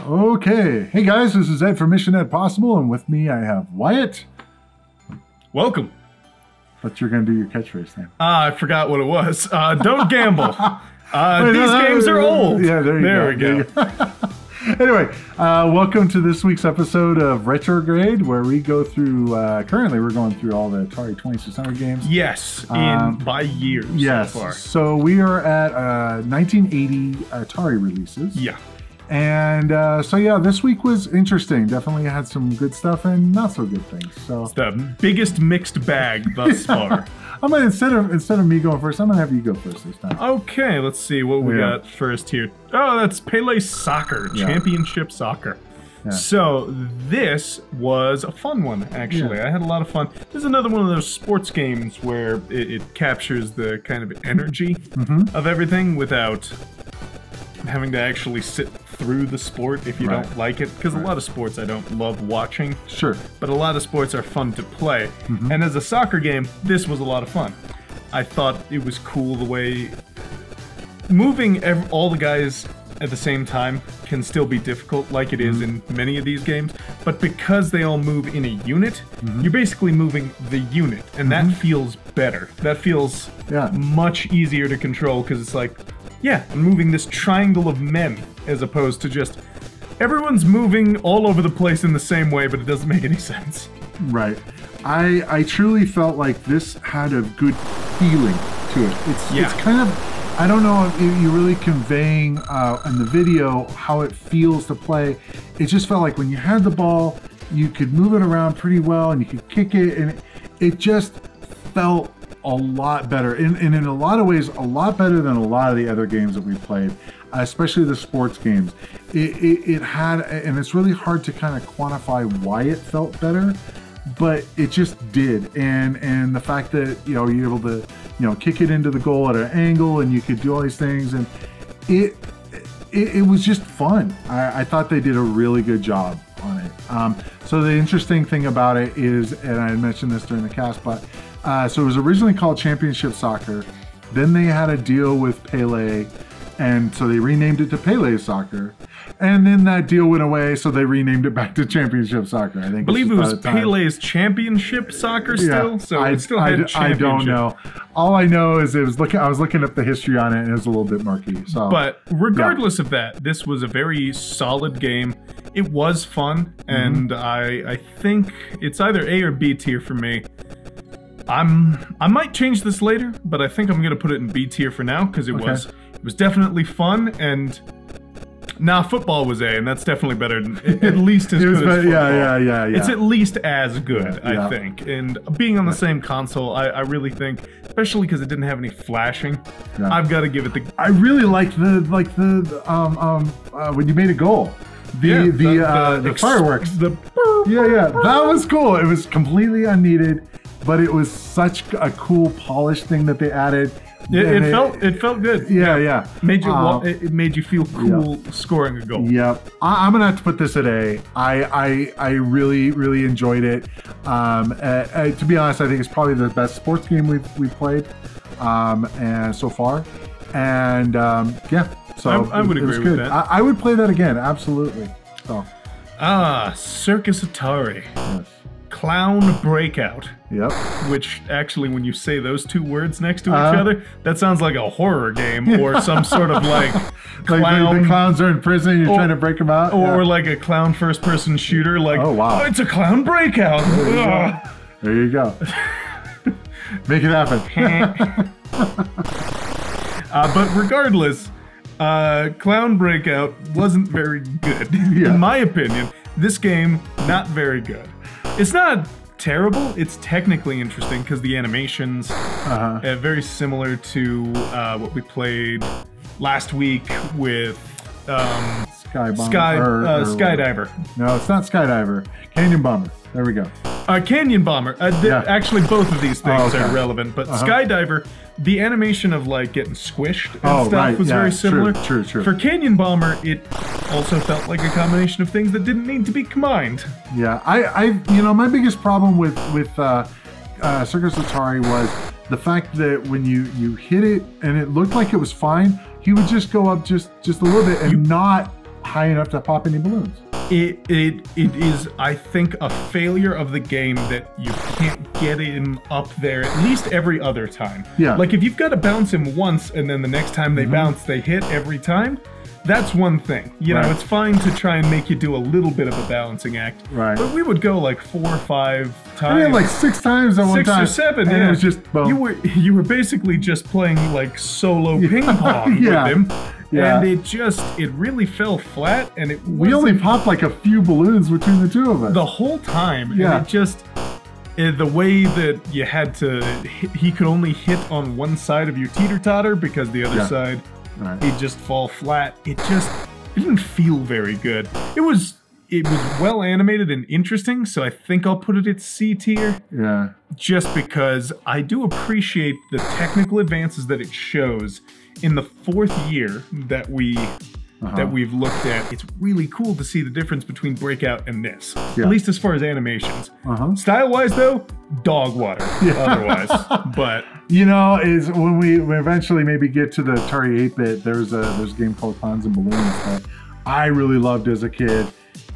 Okay. Hey guys, this is Ed from Mission Ed Possible, and with me I have Wyatt. Welcome. But you're going to do your catchphrase thing. I forgot what it was. Don't gamble. These games are old. Yeah, there we go. Anyway, welcome to this week's episode of RetroGrade, where we go through, currently we're going through all the Atari 2600 games. Yes, by years yes, so far. So we are at 1980 Atari releases. Yeah. And so yeah, this week was interesting. Definitely had some good stuff and not so good things. So it's the biggest mixed bag thus far. I'm gonna instead of me going first, I'm gonna have you go first this time. Okay, let's see what we got first here. Oh, that's Pele Soccer, Championship Soccer. Yeah. So this was a fun one, actually. I had a lot of fun. This is another one of those sports games where it captures the kind of energy of everything without having to actually sit through the sport if you don't like it, because a lot of sports I don't love watching. Sure. But a lot of sports are fun to play. And as a soccer game, this was a lot of fun. I thought it was cool the way moving all the guys at the same time can still be difficult, like it is in many of these games, but because they all move in a unit, you're basically moving the unit, and that feels better. That feels much easier to control, because it's like, yeah, I'm moving this triangle of men, as opposed to just everyone's moving all over the place in the same way, but it doesn't make any sense. Right. I truly felt like this had a good feeling to it. It's kind of, I don't know if you're really conveying in the video how it feels to play. It just felt like when you had the ball, you could move it around pretty well and you could kick it, and it just felt a lot better, and in a lot of ways a lot better than a lot of the other games that we played, especially the sports games. It had, and it's really hard to kind of quantify why it felt better, but it just did. And the fact that you're able to kick it into the goal at an angle, and you could do all these things, and it was just fun. I thought they did a really good job on it. So the interesting thing about it is, and I mentioned this during the cast, but so it was originally called Championship Soccer. Then they had a deal with Pele, and so they renamed it to Pele Soccer. And then that deal went away, so they renamed it back to Championship Soccer. I believe it was Pele's Championship Soccer still. So it still had championship. I don't know. All I know is I was looking up the history on it, and it was a little bit murky. So, but regardless of that, this was a very solid game. It was fun, and I think it's either A or B tier for me. I might change this later, but I think I'm gonna put it in B tier for now, because it was definitely fun, and football was A, and that's definitely better than, at least as good as football. Yeah. It's at least as good, I think. And being on the same console, I really think, especially because it didn't have any flashing, I've got to give it the. I really liked the when you made a goal. The fireworks. That was cool. It was completely unneeded, but it was such a cool, polished thing that they added. It felt good. Yeah. It made you feel cool scoring a goal. Yep. I'm gonna have to put this at A. I really enjoyed it. To be honest, I think it's probably the best sports game we've played, and so far. And so I would agree with that. I would play that again, absolutely. So. Circus Atari. Yes. Clown Breakout. Yep. Which actually, when you say those two words next to each other, that sounds like a horror game or some sort of like clown. Like the clowns are in prison, you're trying to break them out. Or like a clown first-person shooter. Like, oh, it's a clown breakout. There you go. Make it happen. But regardless, Clown Breakout wasn't very good. In my opinion, this game, not very good. It's not terrible. It's technically interesting because the animations very similar to what we played last week with Skydiver. No, it's not Skydiver. Canyon Bomber. There we go. Canyon Bomber. Actually, both of these things are relevant, but Skydiver, the animation of like getting squished and stuff was very similar. True. For Canyon Bomber, it also felt like a combination of things that didn't need to be combined. Yeah, my biggest problem with Circus Atari was the fact that when you hit it and it looked like it was fine, he would just go up just a little bit and not high enough to pop any balloons. It is, I think, a failure of the game that you can't get him up there at least every other time. Yeah. Like, if you've got to bounce him once and then the next time they bounce, they hit every time, that's one thing. You know, it's fine to try and make you do a little bit of a balancing act. Right. But we would go like 4 or 5 times. I mean, like 6 times at one time. 6 or 7, and yeah. it was just, boom. You were basically just playing like solo ping pong with him. Yeah. And it really fell flat, and we only popped like a few balloons between the two of us. The whole time. Yeah. And it just, the way that you had to, he could only hit on one side of your teeter-totter because the other side, he'd just fall flat. It didn't feel very good. It was well animated and interesting, so I think I'll put it at C tier. Yeah. Just because I do appreciate the technical advances that it shows. In the 4th year that we've looked at, it's really cool to see the difference between Breakout and this. At least as far as animations. Style-wise, though, dog water. Otherwise, but you know, is when we eventually maybe get to the Atari 8-bit, there's a game called Clowns and Balloons that I really loved as a kid.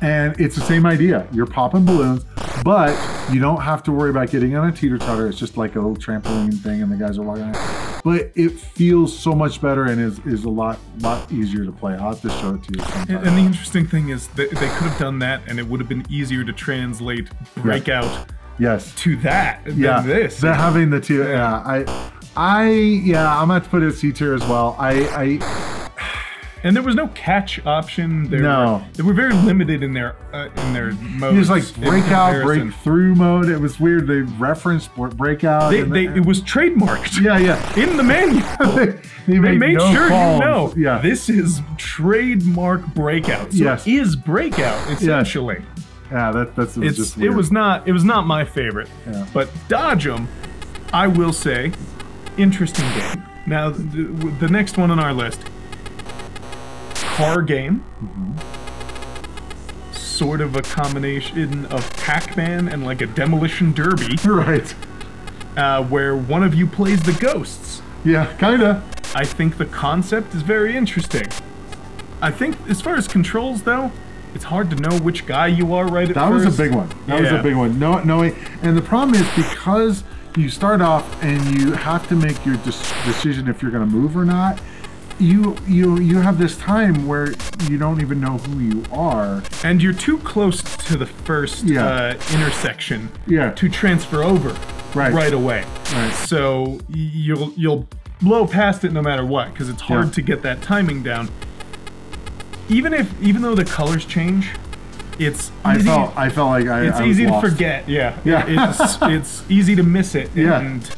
And it's the same idea. You're popping balloons, but you don't have to worry about getting on a teeter-totter. It's just like a little trampoline thing and the guys are walking on it. But it feels so much better and is a lot easier to play. I'll have to show it to you sometime. And the interesting thing is that they could have done that and it would have been easier to translate Breakout to that than this. They're having the two. I'm gonna have to put it at C tier as well. And there was no catch option. They were very limited in their modes. It was like breakout, breakthrough mode. It was weird. They referenced breakout. It was trademarked. Yeah. In the menu. they made sure you know. Yeah. This is trademark breakout. So it is breakout essentially. Yeah, that's just weird. It was not my favorite. Yeah. But Dodge'em, I will say, interesting game. Now the next one on our list. Car game, sort of a combination of Pac-Man and like a demolition derby, right? Where one of you plays the ghosts. Yeah, kinda. I think the concept is very interesting. I think as far as controls though, it's hard to know which guy you are right at first. That was a big one. That was a big one. Knowing, and the problem is because you start off and you have to make your decision if you're going to move or not. You have this time where you don't even know who you are, and you're too close to the first intersection to transfer over right away. Right. So you'll blow past it no matter what because it's hard to get that timing down. Even though the colors change, it's easy. I felt like it's I easy was to lost. forget. It's easy to miss it. And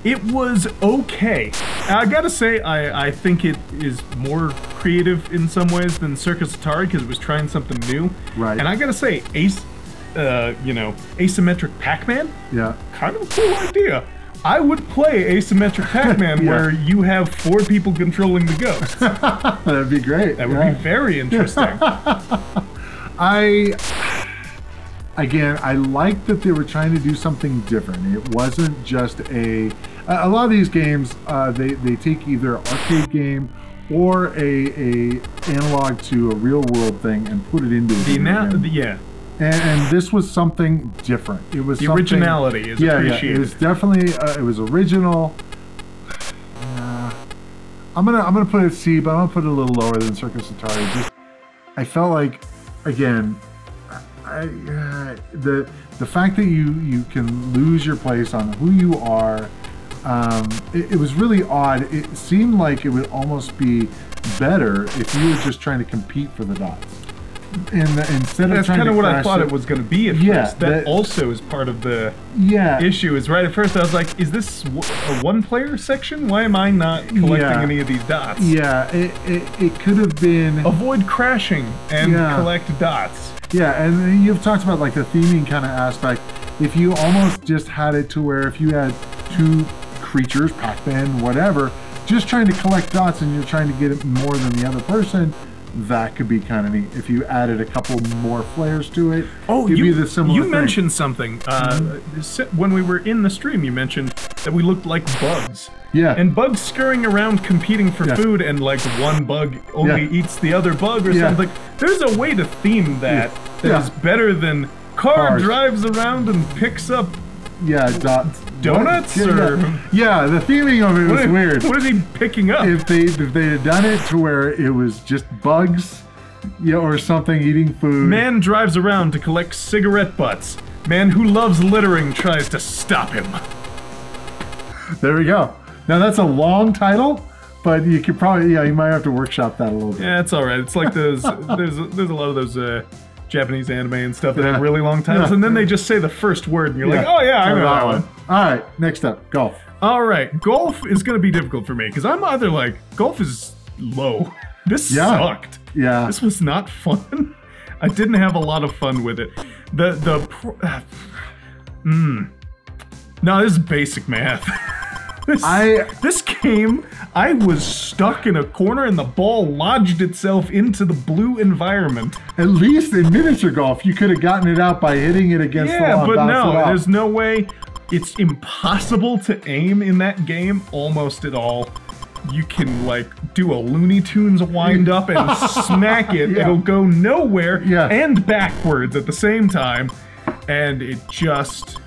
it was okay. I gotta say, I think it is more creative in some ways than Circus Atari because it was trying something new. Right. And I gotta say, asymmetric Pac-Man. Kind of a cool idea. I would play asymmetric Pac-Man where you have 4 people controlling the ghosts. That'd be great. That would be very interesting. I like that they were trying to do something different. It wasn't just a lot of these games, they take either an arcade game or a analog to a real world thing and put it into the game. And this was something different. It was the originality is appreciated. It was definitely it was original. I'm gonna put it C, but I'm gonna put it a little lower than Circus Atari. I felt like, again, the fact that you can lose your place on who you are. It was really odd. It seemed like it would almost be better if you were just trying to compete for the dots. Instead of that's kind of what I thought it was going to be at first. That also is part of the issue. Is right at first I was like, is this a one-player section? Why am I not collecting any of these dots? It could have been avoid crashing and collect dots. And you've talked about like the theming kind of aspect. If you almost just had it to where if you had 2 creatures, Pac-Man, whatever, just trying to collect dots and you're trying to get it more than the other person, that could be kind of neat. If you added a couple more flares to it, it'd be the similar thing. Mentioned something. When we were in the stream, you mentioned that we looked like bugs. Yeah. And bugs scurrying around competing for food, and like one bug only eats the other bug or something. There's a way to theme that is better than car drives around and picks up donuts or the theming of it was weird. What is he picking up? If they had done it to where it was just bugs, or something eating food. Man drives around to collect cigarette butts. Man who loves littering tries to stop him. There we go. Now that's a long title, but you could probably you might have to workshop that a little bit. Yeah, it's all right. It's like those there's a lot of those Japanese anime and stuff that have really long titles, and then they just say the first word, and you're like, oh yeah, I know that one. All right, next up, golf. All right, golf is going to be difficult for me because I'm either like, golf is low. This sucked. Yeah. This was not fun. I didn't have a lot of fun with it. No, this is basic math. This game, I was stuck in a corner and the ball lodged itself into the blue environment. At least in miniature golf, you could have gotten it out by hitting it against the wall. Yeah, but no, there's no way. It's impossible to aim in that game almost at all. You can like do a Looney Tunes wind up and smack it. It'll go nowhere and backwards at the same time. And it just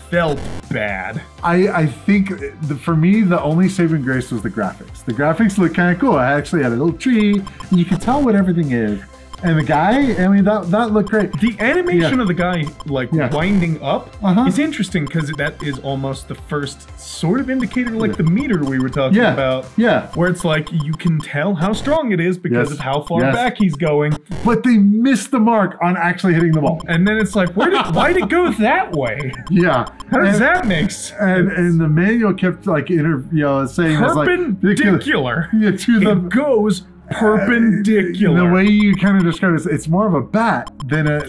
felt bad. I think for me, the only saving grace was the graphics. The graphics look kind of cool. I actually had a little tree, and you can tell what everything is. And the guy, I mean, that looked great. The animation of the guy, like, winding up is interesting because that is almost the first sort of indicator, like the meter we were talking about. Yeah. Where it's like, you can tell how strong it is because of how far back he's going. But they missed the mark on actually hitting the ball. And then it's like, why'd it go that way? Yeah. How does that make sense? And the manual kept, like, saying... Perpendicular. It goes... perpendicular. The way you kind of describe it, it's more of a bat than a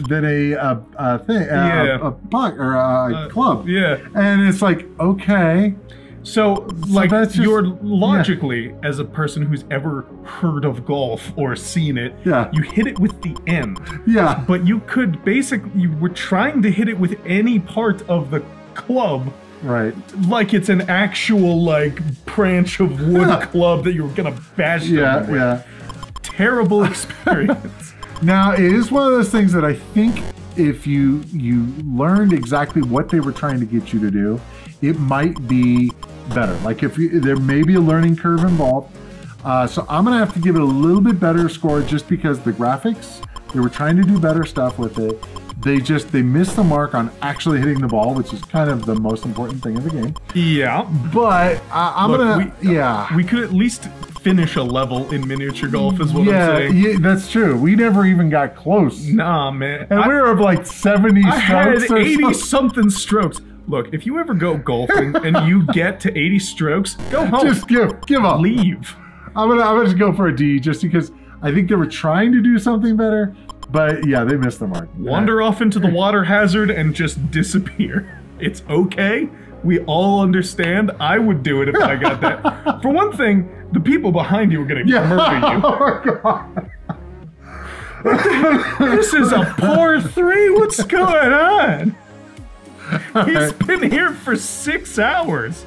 puck or a club. Yeah, and it's like, okay. So like, you're logically, as a person who's ever heard of golf or seen it, you hit it with the end. Yeah, but you could you were trying to hit it with any part of the club. Right. Like it's an actual, like, branch of wood club that you're gonna bash them with. Yeah. Terrible experience. Now, it is one of those things that I think if you learned exactly what they were trying to get you to do, it might be better. Like, there may be a learning curve involved. So I'm gonna have to give it a little bit better score just because the graphics, they were trying to do better stuff with it. They missed the mark on actually hitting the ball, which is kind of the most important thing in the game. Yeah. But we could at least finish a level in miniature golf is what I'm saying. Yeah, that's true. We never even got close. Nah, man. And we were of like 70 strokes. I had 80-something strokes. Look, if you ever go golfing and you get to 80 strokes, go home. Just give up. Leave. I'm gonna just go for a D just because I think they were trying to do something better. But yeah, they missed the mark. Wander off into the water hazard and just disappear. It's okay. We all understand. I would do it if I got that. For one thing, the people behind you are going to murder you. Oh my God. This is a poor 3. What's going on? He's been here for 6 hours.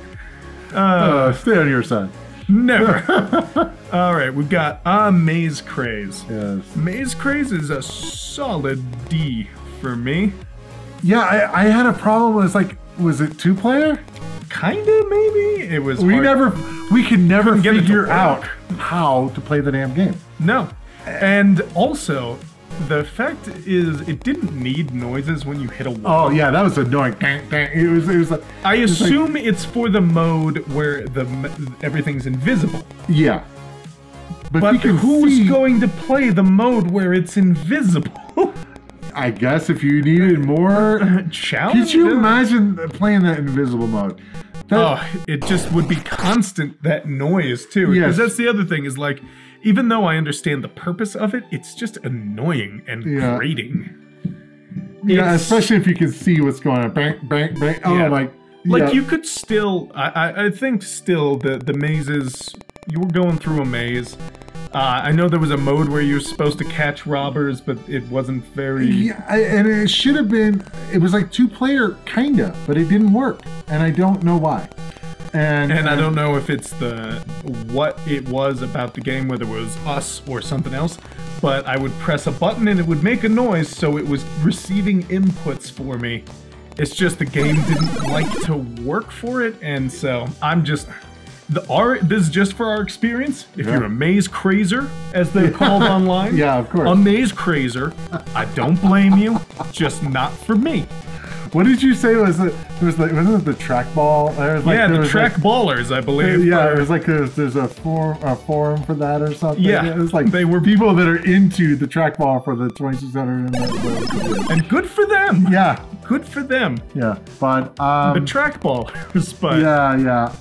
Stay on your side. Never. All right, we've got Maze Craze. Yes. Maze Craze is a solid D for me. Yeah, I had a problem. It's like, was it 2-player? Kinda, maybe. It was. We could never figure out how to play the damn game. No, and also. The fact is, it didn't need noises when you hit a wall. Oh yeah, that was annoying. It was like. I assume it's for the mode where everything's invisible. Yeah, but who's going to play the mode where it's invisible? I guess if you needed more challenge. Could you imagine playing that invisible mode? It just would be constant, that noise too. Because that's the other thing is like. Even though I understand the purpose of it, it's just annoying and grating. Yeah, especially if you can see what's going on. Bang, bang, bang. Oh, like you could still. I think still the mazes. You were going through a maze. I know there was a mode where you were supposed to catch robbers, but it wasn't very. Yeah, and it should have been. It was like 2-player, kinda, but it didn't work, and I don't know why. And I don't know if it's what it was about the game, whether it was us or something else, but I would press a button and it would make a noise, so it was receiving inputs for me. It's just the game didn't like to work for it, and so I'm just... this is just for our experience. If you're a maze crazer, as they're called online, yeah, of course, a maze crazer, I don't blame you. Just not for me. What did you say was it? Wasn't it the trackball? The track ballers, I believe. Yeah, it was like there's a forum for that or something. Yeah, it was like they were people that are into the trackball for the 2600 and good for them. Yeah, good for them. Yeah, but the trackballers. But yeah.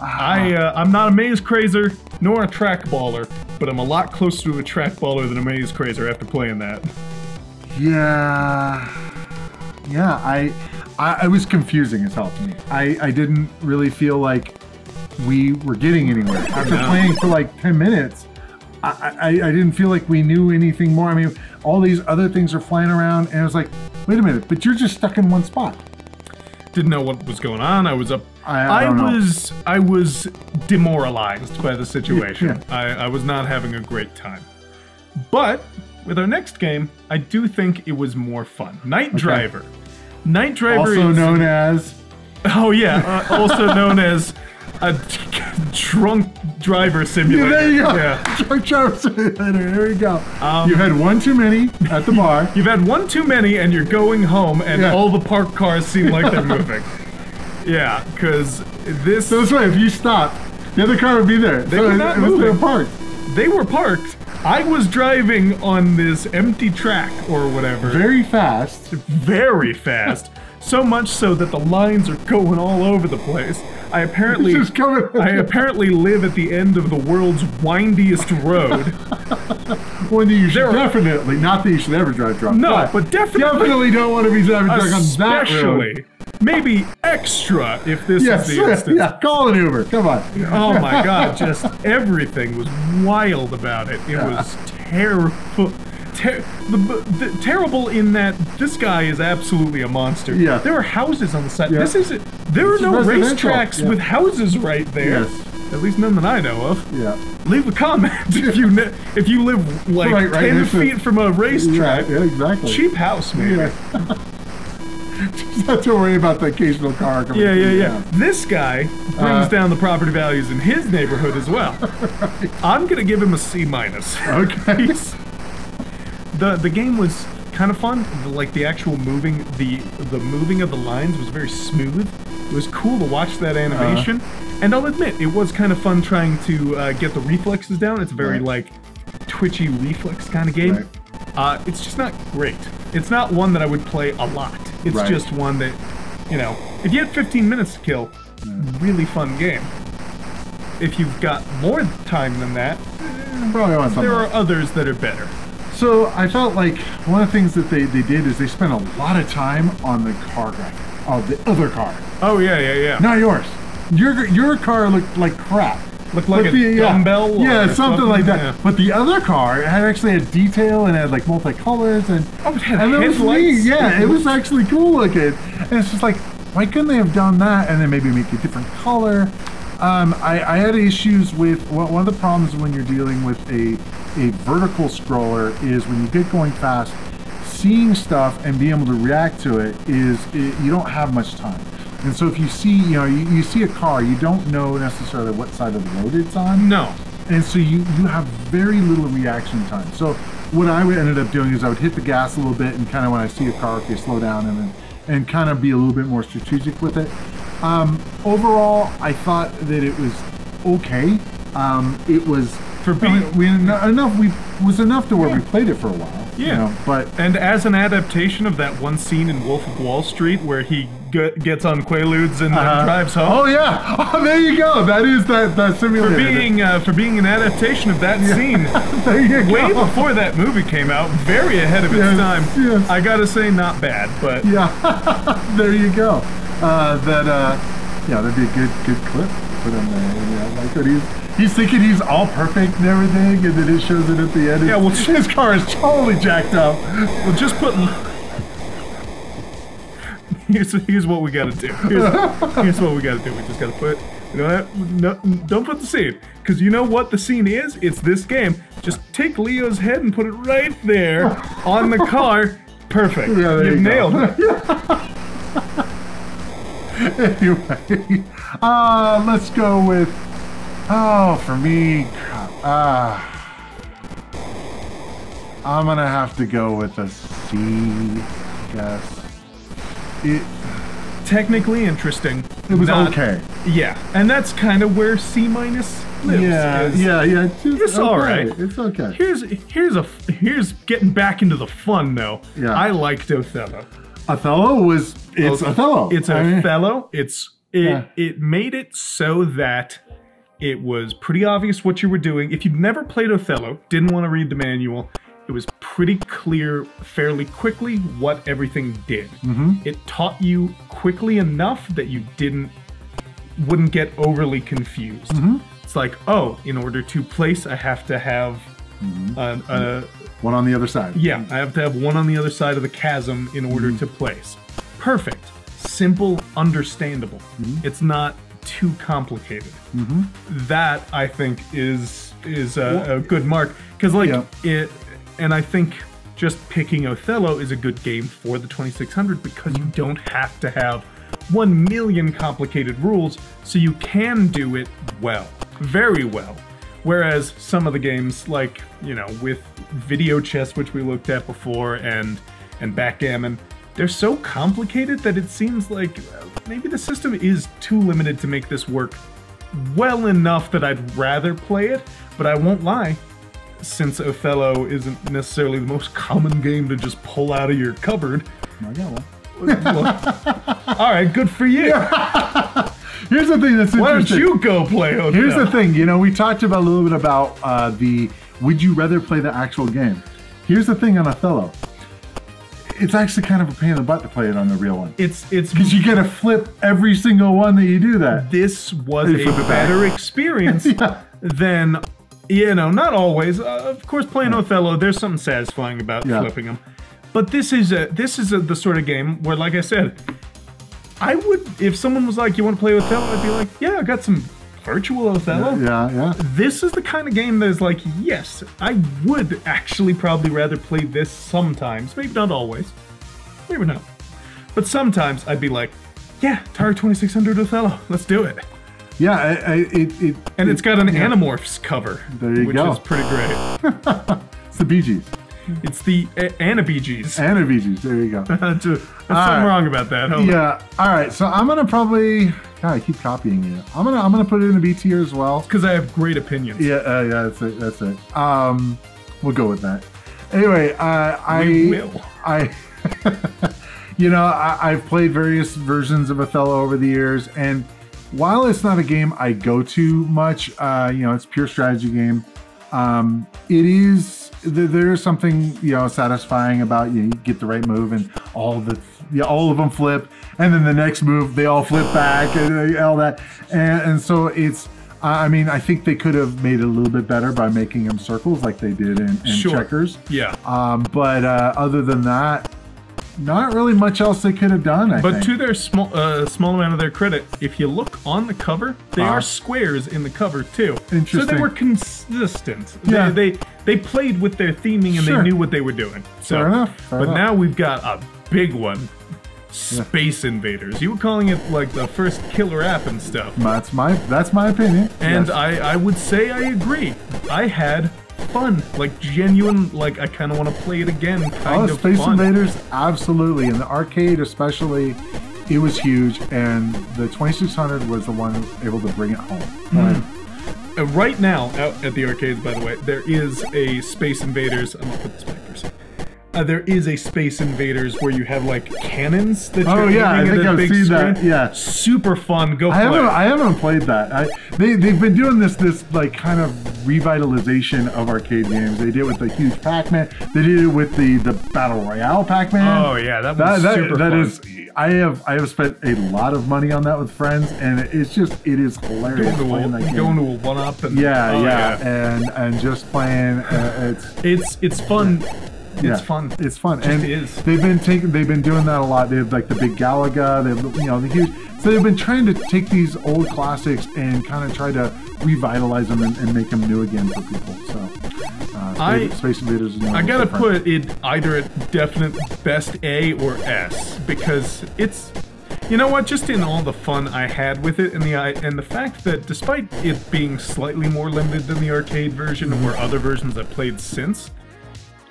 I'm not a maze crazer nor a trackballer, but I'm a lot closer to a trackballer than a maze crazer after playing that. Yeah, I was confusing as hell to me. I didn't really feel like we were getting anywhere. After playing for like 10 minutes, I didn't feel like we knew anything more. I mean, all these other things are flying around, and I was like, wait a minute, but you're just stuck in one spot. Didn't know what was going on. I was up. I was demoralized by the situation. I was not having a great time. But with our next game, I do think it was more fun. Night Driver. Night Driver also known as... Oh yeah, also known as a drunk driver simulator. There you go. Yeah. Drunk driver simulator. There you go. You've had one too many at the bar. You've had one too many, and you're going home, and all the parked cars seem like they're moving. Yeah, because this... So that's right. If you stop, the other car would be there. They were not moving. They were parked. They were parked. I was driving on this empty track or whatever. Very fast. Very fast. So much so that the lines are going all over the place. I apparently live at the end of the world's windiest road. One that you should definitely, not that you should ever drive drunk. No, but definitely don't want to be driving drunk on that road. Maybe extra if this is the instance. Yeah, call an Uber. Come on. Oh my God, just everything was wild about it. It was terrible. Terrible in that this guy is absolutely a monster. Yeah. There are houses on the side. There are no racetracks with houses right there. Yes. At least none that I know of. Yeah. Leave a comment if you live like 10 feet from a racetrack. Yeah, exactly. Cheap house, maybe. Yeah. Just have to worry about the occasional car coming Yeah. This guy brings down the property values in his neighborhood as well. Right. I'm gonna give him a C-. Okay. The game was kind of fun. Like the actual moving, the moving of the lines was very smooth. It was cool to watch that animation. And I'll admit, it was kind of fun trying to get the reflexes down. It's a very like twitchy reflex kind of game. Right. It's just not great. It's not one that I would play a lot. It's just one that, if you had 15 minutes to kill, really fun game. If you've got more time than that, probably want something. There are others that are better. So I felt like one of the things that they did is they spent a lot of time on the car graphic. Oh, the other car. Oh yeah. Not yours. Your car looked like crap. Looked like a dumbbell? Yeah, something like that. Yeah. But the other car had actually had detail and had like multicolors and it had headlights. Yeah, it was actually cool looking. And it's just like, why couldn't they have done that and then maybe make a different color? I had issues with one of the problems when you're dealing with a vertical scroller is when you get going fast, seeing stuff and being able to react to it you don't have much time. And so if you see, you see a car, you don't know necessarily what side of the road it's on. No. And so you have very little reaction time. So what I ended up doing is I would hit the gas a little bit and kind of when I see a car, okay, slow down and kind of be a little bit more strategic with it. Overall, I thought that it was okay. It was was enough to where we played it for a while. Yeah, and as an adaptation of that one scene in Wolf of Wall Street where he gets on Quaaludes and drives home. Oh yeah, there you go. That is that simulator. For being an adaptation of that scene, there you go. Way before that movie came out, very ahead of its time. Yes. I gotta say, not bad, but there you go. That'd be a good clip for them there. Like that he's thinking he's all perfect and everything, and then it shows it at the end. Yeah, well, his car is totally jacked up. Well, just put. Here's what we gotta do. Here's what we gotta do. We just gotta put No, don't put the scene, because you know what the scene is? It's this game. Just take Leo's head and put it right there on the car. Perfect. Yeah, You've nailed it. Anyway, let's go with, for me, I'm gonna have to go with a C, I guess. Technically interesting. It was okay. Yeah, and that's kind of where C- lives. Yeah. It's all right. It's okay. Here's getting back into the fun though. Yeah. I liked Othello. Othello. It's Othello. It's Othello. It made it so that it was pretty obvious what you were doing. If you'd never played Othello, didn't want to read the manual, it was pretty clear fairly quickly what everything did. It taught you quickly enough that you wouldn't get overly confused. It's like, oh, in order to place, I have to have one on the other side. Yeah, I have to have one on the other side of the chasm in order to place. Perfect. Simple, understandable. It's not too complicated. That, I think, is a good mark. Because, and I think just picking Othello is a good game for the 2600 because you don't have to have 1 million complicated rules, so you can do it well. Very well. Whereas some of the games, like, with video chess, which we looked at before, and backgammon, they're so complicated that it seems like maybe the system is too limited to make this work well enough that I'd rather play it, but I won't lie. Since Othello isn't necessarily the most common game to just pull out of your cupboard. I got one. All right, good for you. Here's the thing that's interesting. Why don't you go play Othello? Here's the thing. We talked about a little bit about would you rather play the actual game? Here's the thing on Othello. It's actually kind of a pain in the butt to play it on the real one. It's because you gotta flip every single one that you do that. This was a better experience than. Not always. Of course, playing Othello, there's something satisfying about flipping them. But this is the sort of game where, like I said, I would, if someone was like, "You want to play Othello?" I'd be like, "Yeah, I got some virtual Othello." Yeah. This is the kind of game that is like, yes, I would actually probably rather play this sometimes. Maybe not always. Maybe not. But sometimes I'd be like, "Yeah, Atari 2600 Othello. Let's do it." Yeah, and it's got an Animorphs cover, which is pretty great. It's the Bee Gees. It's the Anna Bee Gees. Anna Bee Gees. There you go. There's something wrong about that. Yeah. All right. So I'm gonna probably. God, I keep copying you. I'm gonna put it in a B tier as well. Because I have great opinions. Yeah. That's it. That's it. We'll go with that. Anyway, I've played various versions of Othello over the years, and while it's not a game I go to much, it's a pure strategy game. There's something satisfying about you get the right move and all of them flip, and then the next move they all flip back and all that, and so it's. I think they could have made it a little bit better by making them circles like they did in checkers. Yeah. But other than that. Not really much else they could have done, I think. To their small amount of their credit, if you look on the cover, they are squares in the cover too. Interesting. So they were consistent. Yeah. They played with their theming and they knew what they were doing. So, fair enough. But now we've got a big one. Space Invaders. You were calling it like the first killer app and stuff. That's my opinion. And yes. I would say I agree. I had fun, like genuine, like I kind of want to play it again kind of Space fun. Invaders, absolutely. In the arcade especially, it was huge, and the 2600 was the one able to bring it home. Right now, out at the arcades, by the way, there is a Space Invaders. I'm gonna put this back for a second. There is a Space Invaders where you have like cannons that you're aiming I think at a I've big seen screen. that. Yeah, super fun. Go play. I haven't played that. They've been doing this like kind of revitalization of arcade games. They did it with the huge Pac-Man. They did it with the Battle Royale Pac-Man. Oh yeah, that was super fun. I have spent a lot of money on that with friends, and it is hilarious playing that game. Going to a 1-up and and just playing. It's fun. It's fun. It's fun. It is. They've been doing that a lot. They have like the big Galaga. They have, the huge. So they've been trying to take these old classics and kind of try to revitalize them and make them new again for people. So. Space Invaders is I gotta put it either at definite best A or S, because it's, you know what, just in all the fun I had with it, and the fact that despite it being slightly more limited than the arcade version or other versions I've played since,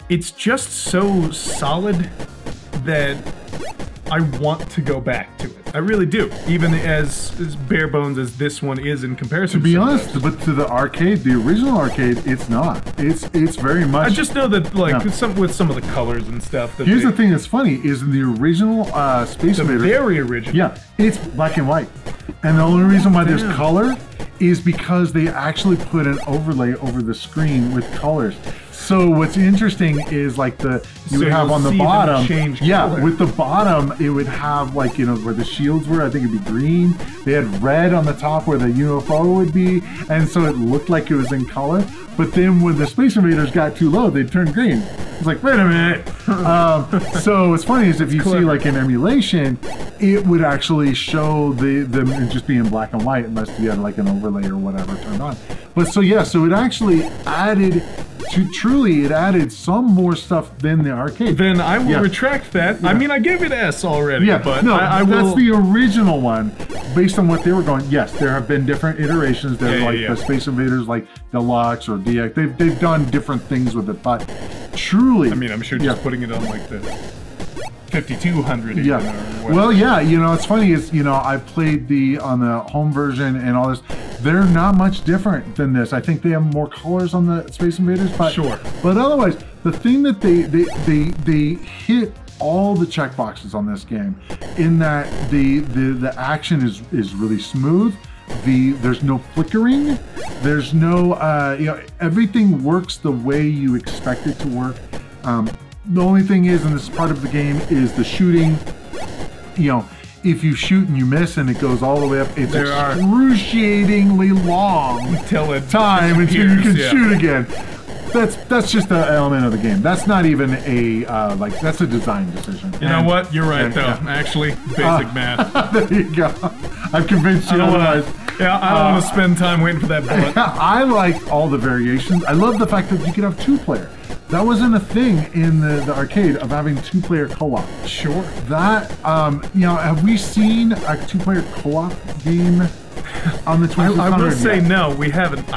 it's just so solid that I want to go back to it. I really do, even as bare bones as this one is in comparison. To be honest, but to the arcade, the original arcade, it's not. It's very much. I just know that, like, with some of the colors and stuff. Here's the thing that's funny is in the original Space Invaders. The very original. Yeah, it's black and white, and the only reason why there's color is because they actually put an overlay over the screen with colors. So what's interesting is like you would have on the bottom, color. With the bottom it would have like where the shields were. I think it'd be green. They had red on the top where the UFO would be, and so it looked like it was in color. But then when the Space Invaders got too low, they'd turn green. It's like, wait a minute. So what's funny is if you see like an emulation, it would actually show them just being black and white unless you had like an overlay or whatever turned on. But so it actually added. It added some more stuff than the arcade. Then I will retract that. Yeah. I mean, I gave it S already. Yeah, but no, I will... that's the original one. Based on what they were going, yes, there have been different iterations. There's the Space Invaders, like Deluxe or DX. They've done different things with it, but truly, I mean, I'm sure just putting it on like the 5200. Well, it's funny is I've played on the home version and all this. They're not much different than this. I think they have more colors on the Space Invaders, but But otherwise, the thing that they hit all the checkboxes on this game in that the action is really smooth. There's no flickering. There's no everything works the way you expect it to work. The only thing is, and this is part of the game, is the shooting. If you shoot and you miss and it goes all the way up, it's excruciatingly long time until you can shoot again. That's just an element of the game. That's not even that's a design decision. You know what? You're right, though. Actually, basic math. There you go. I've convinced you otherwise. I don't want to spend time waiting for that bullet. I like all the variations. I love the fact that you can have two-player. That wasn't a thing in the arcade of having two-player co-op. Sure. That, have we seen a two-player co-op game on the 2600? I will say no, we haven't.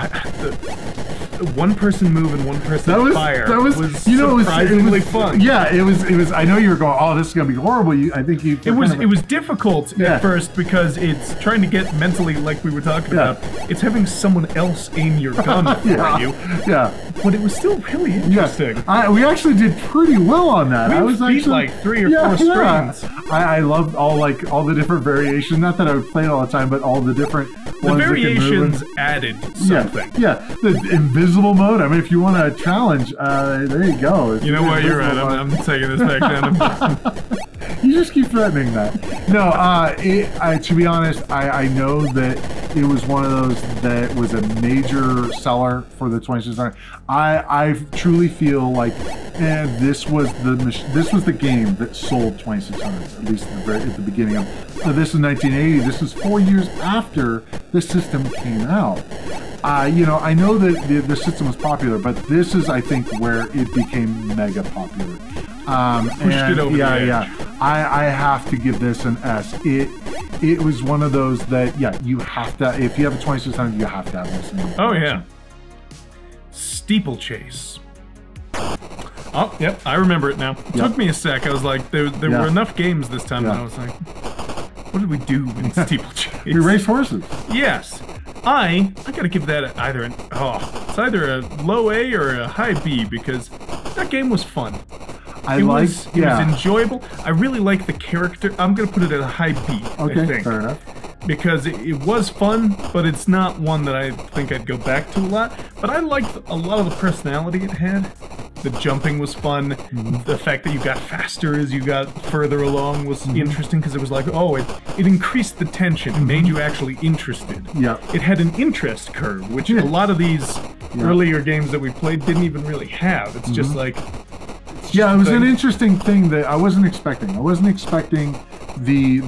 One person move and one person fire. That was surprisingly fun. Yeah, it was. I know you were going, oh, this is gonna be horrible. I think you. It was difficult at first because it's trying to get mentally, like we were talking about. It's having someone else aim your gun for you. Yeah. But it was still really interesting. We actually did pretty well on that. I was beat like 3 or 4 screens. I loved all the different variations. Not that I would play it all the time, but all the different. The variations added something. Yeah. The invisible mode. I mean, if you want a challenge, there you go. You know what? You're right. I'm taking this back down. You just keep threatening that. No, to be honest, I know that it was one of those that was a major seller for the 2600. I truly feel like this was the game that sold 2600, at least at the beginning of. This is 1980. This is 4 years after the system came out. I know that the system was popular, but this is, I think, where it became mega popular. Pushed it over the edge. I have to give this an S. It was one of those that, you have to, if you have a 2600, you have to have this. Oh, yeah. Steeplechase. Oh, yep, I remember it now. It took me a sec. I was like, there were enough games this time, and I was like, what did we do in Steeplechase? We race horses. Yes. I gotta give that it's either a low A or a high B, because that game was fun. It was enjoyable. I really like the character. I'm gonna put it at a high B. Okay, I think, fair enough. Because it was fun, but it's not one that I think I'd go back to a lot. But I liked a lot of the personality it had. The jumping was fun. The fact that you got faster as you got further along was interesting, because it was like, it increased the tension. It made you actually interested. Yeah. It had an interest curve, which a lot of these earlier games that we played didn't even really have. It's just like, Yeah, it was an interesting thing that I wasn't expecting. I wasn't expecting the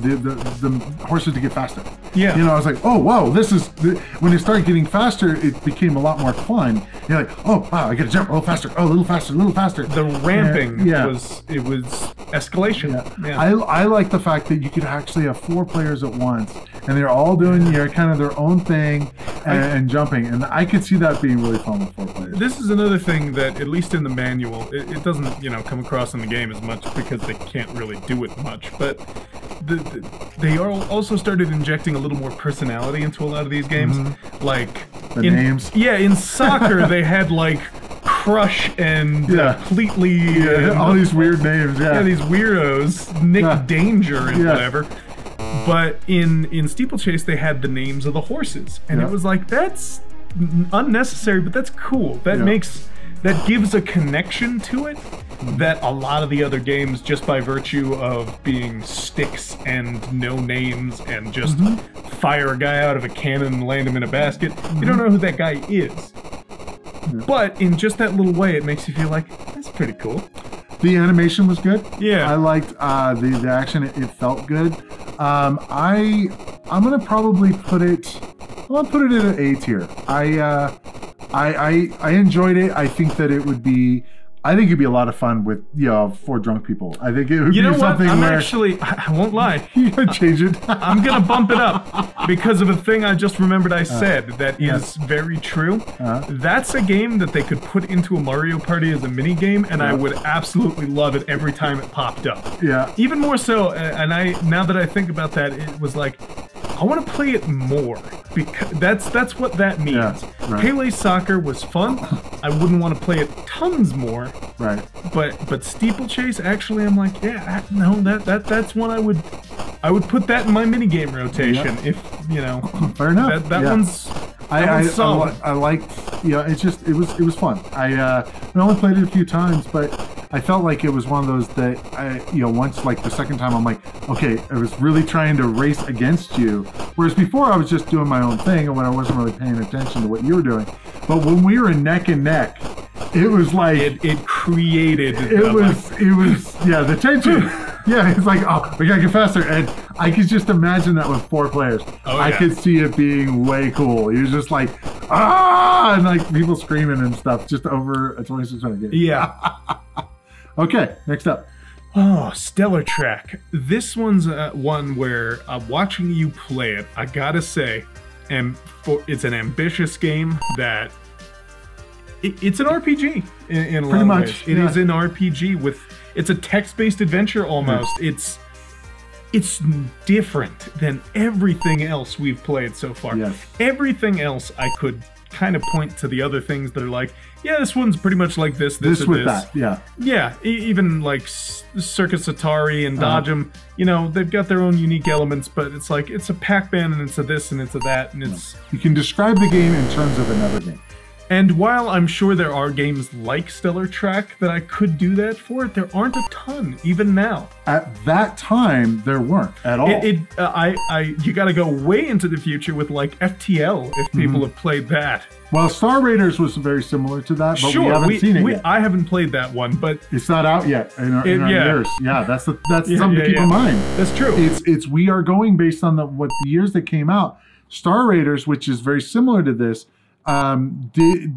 horses to get faster. Yeah. You know, I was like, oh, wow, when it started getting faster, it became a lot more fun. You're like, oh, wow, I got to jump a little faster. Oh, a little faster, a little faster. The ramping was escalation. Yeah. I like the fact that you could actually have 4 players at once, and they're all doing kind of their own thing and jumping. And I could see that being really fun with 4 players. This is another thing that, at least in the manual, it doesn't, come across in the game as much because they can't really do it much. But they also started injecting a little more personality into a lot of these games. Like the names. Yeah, in soccer they had like Crush and Completely. All these weird names. Yeah, these weirdos, Nick Danger and whatever. But in Steeplechase they had the names of the horses, and it was like, that's unnecessary, but that's cool. That gives a connection to it that a lot of the other games, just by virtue of being sticks and no names and just fire a guy out of a cannon and land him in a basket, you don't know who that guy is. But in just that little way, it makes you feel like, that's pretty cool. The animation was good. Yeah. I liked the action. It felt good. I'm gonna probably put it. I'm gonna put it in an A tier. I enjoyed it. I think that it would be. I think it'd be a lot of fun with 4 drunk people. I think it would be something I won't lie. You gotta change it. I'm gonna bump it up because of a thing I just remembered I said that is very true. That's a game that they could put into a Mario Party as a mini game, and I would absolutely love it every time it popped up. Yeah. Even more so, and now that I think about that, it was like, I want to play it more, because that's what that means. Yeah, right. Pele Soccer was fun. I wouldn't want to play it tons more. Right. But Steeplechase, actually, I'm like, that's one I would put that in my minigame rotation. If fair enough. That one's. I liked, it was fun. I only played it a few times, but I felt like it was one of those that once, like the second time, I'm like, okay, I was really trying to race against you. Whereas before I was just doing my own thing, and when I wasn't really paying attention to what you were doing. But when we were neck and neck, it was like it created. It was the tension. Yeah, it's like, oh, we gotta get faster, and I could just imagine that with 4 players. I could see it being way cool. He was just like, and like people screaming and stuff, just over a 2600 game. Yeah. Okay, next up. Oh, Stellar Track. This one's one where watching you play it, I gotta say, it's an ambitious game that it's an RPG in a lot of ways. It is an RPG with. It's a text-based adventure almost. It's different than everything else we've played so far. Yes. Everything else I could kind of point to the other things that are like, yeah, this one's pretty much like this with that, yeah. Yeah, even like Circus Atari and Dodge 'em, they've got their own unique elements, but it's like, it's a Pac-Man and it's a this and it's a that, and it's... You can describe the game in terms of another game. And while I'm sure there are games like Stellar Track that I could do that for, there aren't a ton, even now. At that time, there weren't at all. You got to go way into the future with like FTL if people have played that. Well, Star Raiders was very similar to that, but we haven't seen it yet. I haven't played that one, but it's not out yet in our years. Yeah, that's something to keep in mind. That's true. We are going based on what the years that came out. Star Raiders, which is very similar to this, wasn't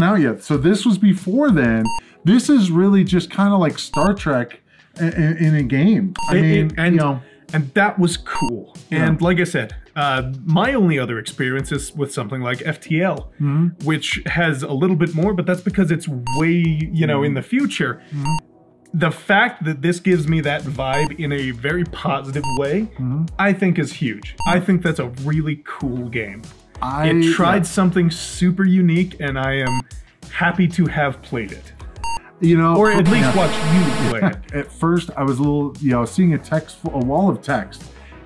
out yet. So this was before then. This is really just kind of like Star Trek in a game. And that was cool. Yeah. And like I said, my only other experience is with something like FTL, which has a little bit more, but that's because it's way, in the future. The fact that this gives me that vibe in a very positive way, I think is huge. I think that's a really cool game. It tried something super unique, and I am happy to have played it. Or at least watch you play it. At first, I was a little, seeing a wall of text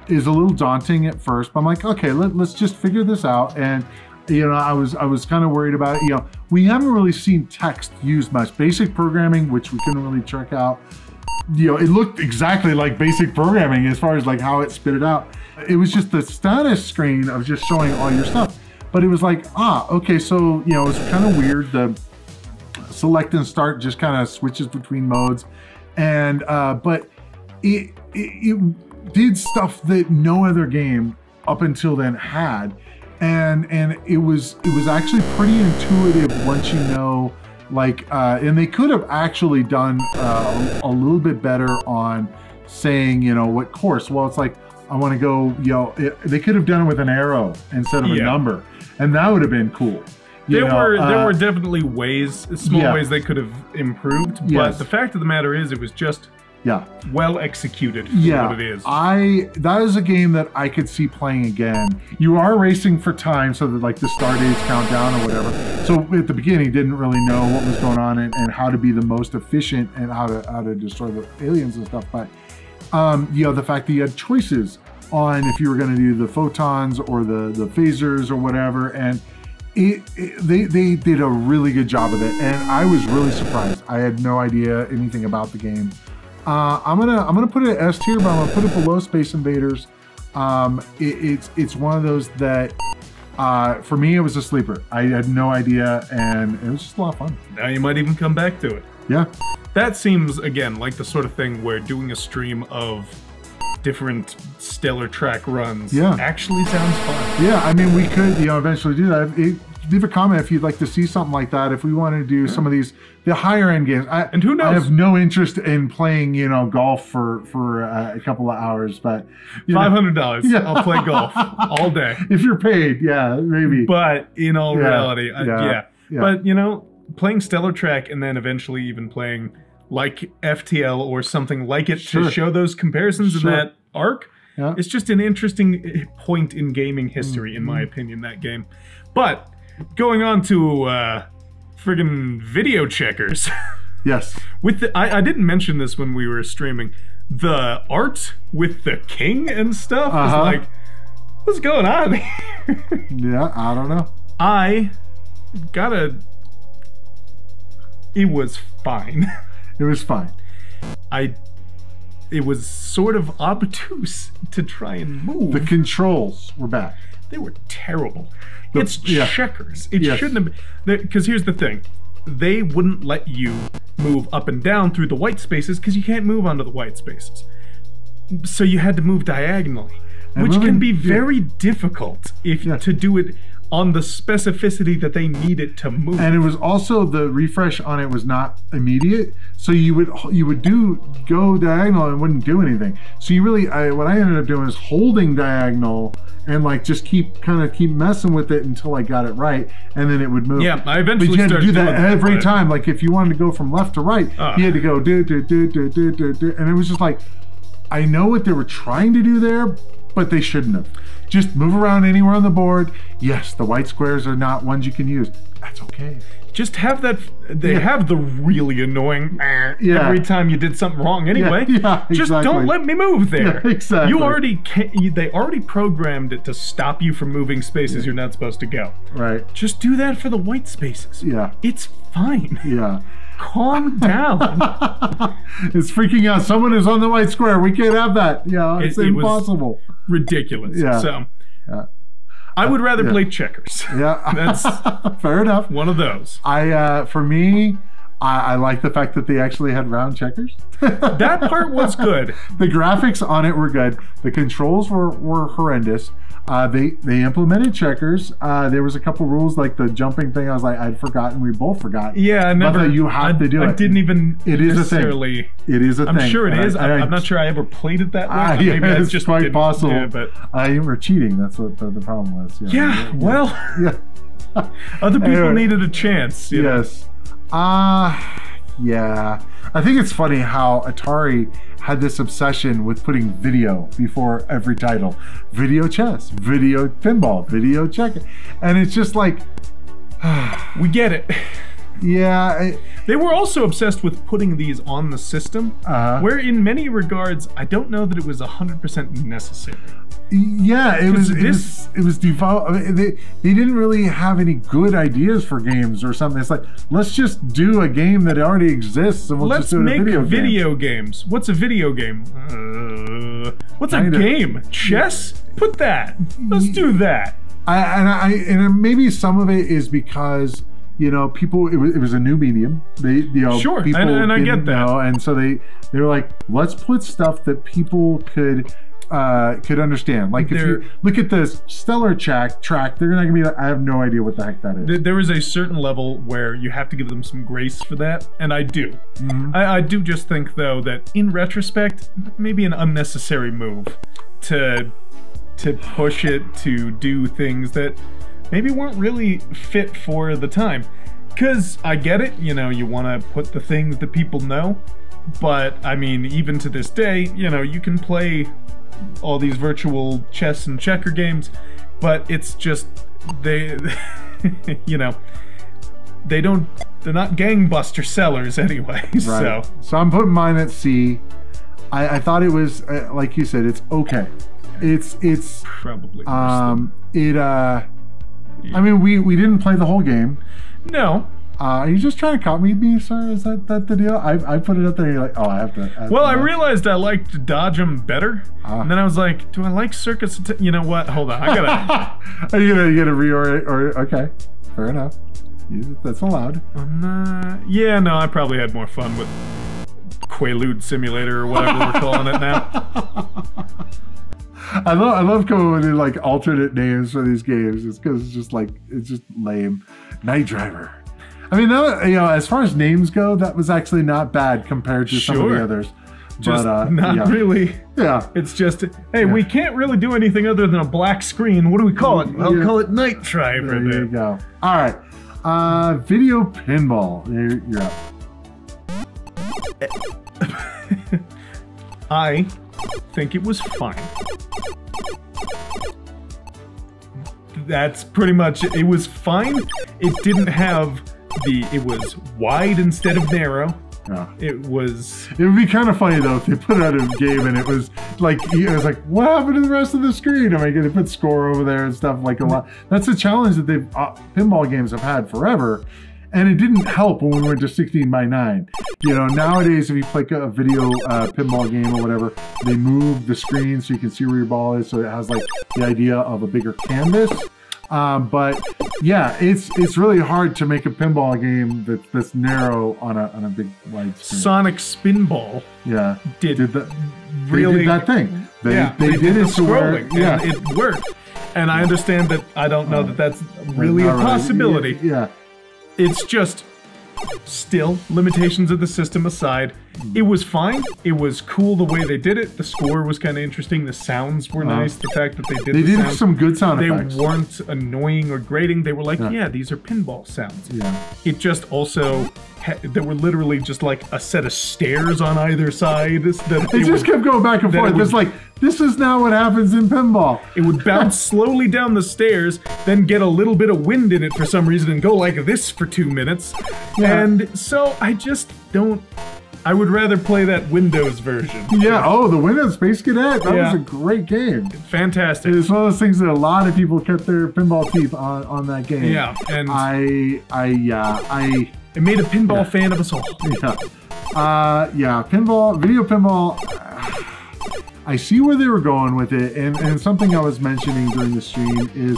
is a little daunting at first, but I'm like, okay, let's just figure this out. And I was kind of worried about it. We haven't really seen text used much. Basic programming, which we couldn't really check out. It looked exactly like basic programming as far as like how it spit it out. It was just the status screen of just showing all your stuff. But it was like, okay, so, it was kind of weird. select and start just kind of switches between modes, and but it did stuff that no other game up until then had, and it was actually pretty intuitive once you know, like, and they could have actually done a little bit better on saying, you know, what course. Well, it's like, I want to go, you know, they could have done it with an arrow instead of a number, and that would have been cool. There were definitely small ways they could have improved, but the fact of the matter is, it was just well executed for what it is. That is a game that I could see playing again. You are racing for time, so that like the star dates count down or whatever. So at the beginning, didn't really know what was going on and how to be the most efficient and how to destroy the aliens and stuff. But you know, the fact that you had choices on if you were going to do the photons or the phasers or whatever, and they did a really good job of it, and I was really surprised. I had no idea anything about the game. I'm gonna put it at S tier, but I'm gonna put it below Space Invaders. It's one of those that for me it was a sleeper. I had no idea, and it was just a lot of fun. Now you might even come back to it. Yeah. That seems, again, like the sort of thing where doing a stream of different stellar track runs actually sounds fun. Yeah, I mean, we could, you know, eventually do that. Leave a comment if you'd like to see something like that. If we want to do some of these, the higher end games. And who knows? I have no interest in playing, you know, golf for a couple of hours, but $500. Yeah. I'll play golf all day. If you're paid, yeah, maybe. But in all reality, But you know, playing stellar track and then eventually even playing like FTL or something like it to show those comparisons in that arc. Yeah. It's just an interesting point in gaming history, in my opinion, that game. But going on to friggin' video checkers. Yes. With the, I didn't mention this when we were streaming. The art with the king and stuff is like, what's going on here? Yeah, I don't know. It was fine. It was fine. It was sort of obtuse to try and move. The controls were bad. They were terrible. It's checkers. It shouldn't have been. Because here's the thing. They wouldn't let you move up and down through the white spaces because you can't move onto the white spaces. So you had to move diagonally, which can be very difficult to do it on the specificity that they need it to move. And it was also, the refresh on it was not immediate, so you would go diagonal and it wouldn't do anything. So you really, what I ended up doing is holding diagonal and like just keep messing with it until I got it right, and then it would move. Yeah, I eventually started to do that every time. Like if you wanted to go from left to right, you had to go do, and it was just like, I know what they were trying to do there, but they shouldn't have. Just move around anywhere on the board. Yes, the white squares are not ones you can use. That's okay. Just have that. They have the really annoying every time you did something wrong anyway. Just don't let me move there. Yeah, exactly. You already they already programmed it to stop you from moving spaces you're not supposed to go. Right. Just do that for the white spaces. Yeah. It's fine. Yeah. Calm down. It's freaking out. Someone is on the white square. We can't have that. Yeah, it's impossible. Ridiculous. Yeah. So I would rather play checkers. Yeah. That's fair enough. One of those. For me, I like the fact that they actually had round checkers. That part was good. The graphics on it were good. The controls were horrendous. They implemented checkers. There was a couple rules like the jumping thing. I was like, I'd forgotten. We both forgot. Yeah, I never. But you have to do it. I didn't even. It is necessarily. A thing. It is a thing. I'm sure it is. I'm not sure I ever played it that way. Maybe that's just quite possible. Yeah, but you were cheating. That's what the problem was. Yeah. Well. Yeah. Other people needed a chance. You know? Yeah. I think it's funny how Atari had this obsession with putting video before every title. Video chess, video pinball, video checker. And it's just like... we get it. Yeah. They were also obsessed with putting these on the system, where in many regards, I don't know that it was 100% necessary. Yeah, it was default. I mean, they didn't really have any good ideas for games or something. It's like, let's just do a game that already exists and let's just do make a video games. What's a video game? What's a game? Chess? Put that. Let's do that. And maybe some of it is because you know, people, it was a new medium. They, you know, sure, people and I get that. know, and so they were like, let's put stuff that people could understand. Like if you look at this Stellar track, they're not gonna be like, I have no idea what the heck that is. There is a certain level where you have to give them some grace for that, and I do. Mm-hmm. I do just think though that in retrospect, maybe an unnecessary move to push it to do things that maybe weren't really fit for the time. Because I get it, you know, you want to put the things that people know, but I mean, even to this day, you know, you can play all these virtual chess and checker games, but it's just, they, you know, they're not gangbuster sellers anyway, right. So I'm putting mine at C. I thought it was, like you said, it's okay. It's probably I mean, we didn't play the whole game. No. Are you just trying to copy me, sir? Is that the deal? I put it up there and you're like, oh, I have to. Well, I realized I liked Dodge 'em better. And then I was like, do I like Circus Atari? You know what? Hold on. I gotta. Are you gonna reorient? Or okay, fair enough. That's allowed. Yeah, no, I probably had more fun with Quaalude Simulator or whatever we're calling it now. I love coming with like alternate names for these games. It's because it's just lame. Night Driver. I mean, that, you know, as far as names go, that was actually not bad compared to some of the others. Just but, not really. Yeah. It's just, hey, we can't really do anything other than a black screen. What do we call it? I'll call it Night Driver. There you go. All right. Video pinball. You're up. I think it was fine. That's pretty much it. It was fine. It didn't have it was wide instead of narrow. Yeah. It would be kind of funny though if they put out a game and it was like what happened to the rest of the screen? Am I going to put score over there and stuff like a lot? That's a challenge that they've pinball games have had forever, and it didn't help when we went to 16:9. You know, nowadays if you play a video pinball game or whatever, they move the screen so you can see where your ball is, so it has like the idea of a bigger canvas. But yeah, it's really hard to make a pinball game that's narrow on a big wide screen. Sonic Spinball, did that thing. They did it to where it worked. And I understand that. I don't know that that's really a possibility. Yeah, it's just still limitations of the system aside. It was fine. It was cool the way they did it. The score was kind of interesting. The sounds were nice. The fact that they did some good sound effects. They weren't annoying or grating. They were like, yeah, these are pinball sounds. Yeah. It just also there were literally just like a set of stairs on either side. It just kept going back and forth. It's like, this is not what happens in pinball. It would bounce slowly down the stairs, then get a little bit of wind in it for some reason and go like this for 2 minutes. Yeah. And so I just don't. I would rather play that Windows version. Yeah, oh, the Windows Space Cadet. That was a great game. Fantastic. It's one of those things that a lot of people cut their pinball teeth on that game. Yeah, and it made a pinball fan of us all. Yeah. Video pinball. I see where they were going with it, and something I was mentioning during the stream is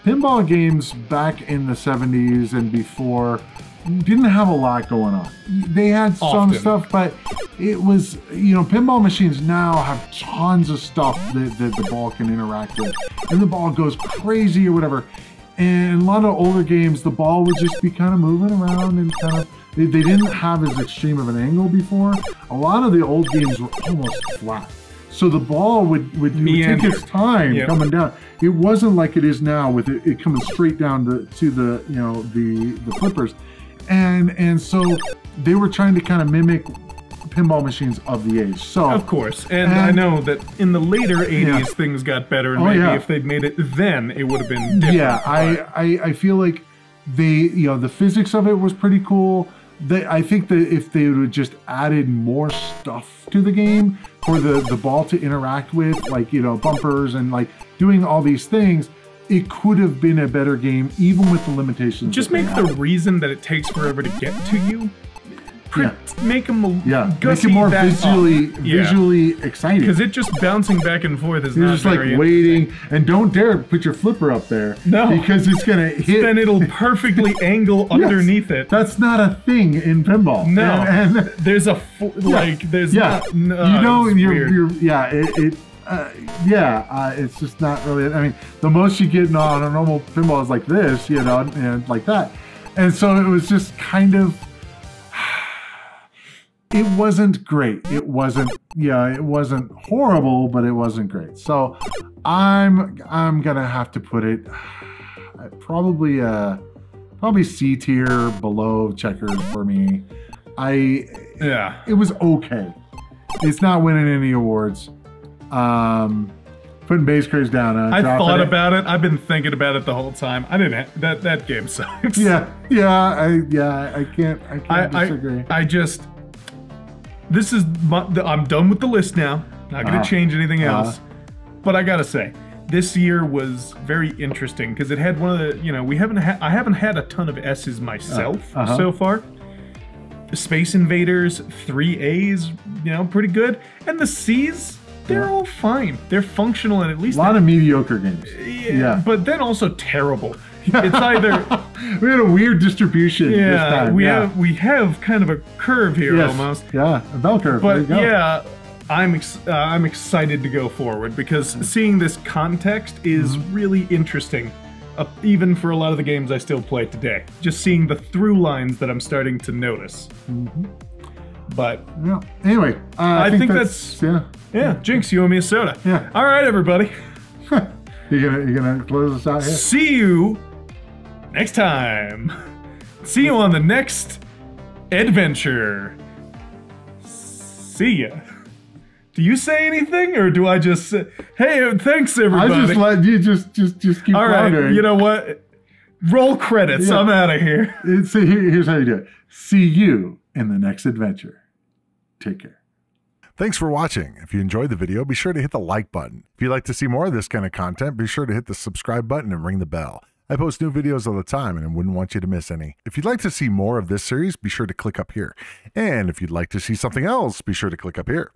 pinball games back in the 70s and before didn't have a lot going on. They had some stuff, but it was, you know, pinball machines now have tons of stuff that the ball can interact with, and the ball goes crazy or whatever. And a lot of older games, the ball would just be kind of moving around and kind of, they didn't have as extreme of an angle before. A lot of the old games were almost flat. So the ball would take its time coming down. It wasn't like it is now with it coming straight down to the, you know, the flippers. And so they were trying to kind of mimic pinball machines of the age. So of course, and I know that in the later 80s things got better, and maybe if they'd made it then, it would have been different. Yeah, I feel like the physics of it was pretty cool. I think that if they would have just added more stuff to the game for the ball to interact with, like, you know, bumpers and like doing all these things, it could have been a better game, even with the limitations. Just make the reason that it takes forever to get to you make them make it more visually exciting. Because it just bouncing back and forth is not just like waiting, and don't dare put your flipper up there. No, because it's gonna hit. Then it'll perfectly angle underneath it. That's not a thing in pinball. No, and there's a there's not. It's just not really. I mean, the most you get on a normal pinball is like this, and like that, and so it was just kind of. It wasn't great. It wasn't horrible, but it wasn't great. So I'm gonna have to put it probably C tier below Checkers for me. It was okay. It's not winning any awards. Putting Base Craze down. I thought about it. I've been thinking about it the whole time. I didn't. That game sucks. I can't disagree. I'm done with the list now. Not going to change anything else. But I got to say, this year was very interesting because it had one of the, I haven't had a ton of S's myself so far. Space Invaders, 3 A's, pretty good. And the C's, they're all fine. They're functional and at least... A lot of mediocre games. Yeah. But then also terrible. It's either... We had a weird distribution this time. We have kind of a curve here almost. Yeah, a bell curve. But I'm excited to go forward because seeing this context is really interesting, even for a lot of the games I still play today. Just seeing the through lines that I'm starting to notice. But anyway, I think that's Jinx, you owe me a soda. Yeah. All right, everybody. You gonna close us out here? See you next time. See you on the next adventure. See ya. Do you say anything, or do I just say, "Hey, thanks everybody"? I just let you just keep. All right. You know what? Roll credits. I'm out of here. Here's how you do it. See you in the next adventure. Take care. Thanks for watching. If you enjoyed the video, be sure to hit the like button. If you'd like to see more of this kind of content, be sure to hit the subscribe button and ring the bell. I post new videos all the time and I wouldn't want you to miss any. If you'd like to see more of this series, be sure to click up here. And if you'd like to see something else, be sure to click up here.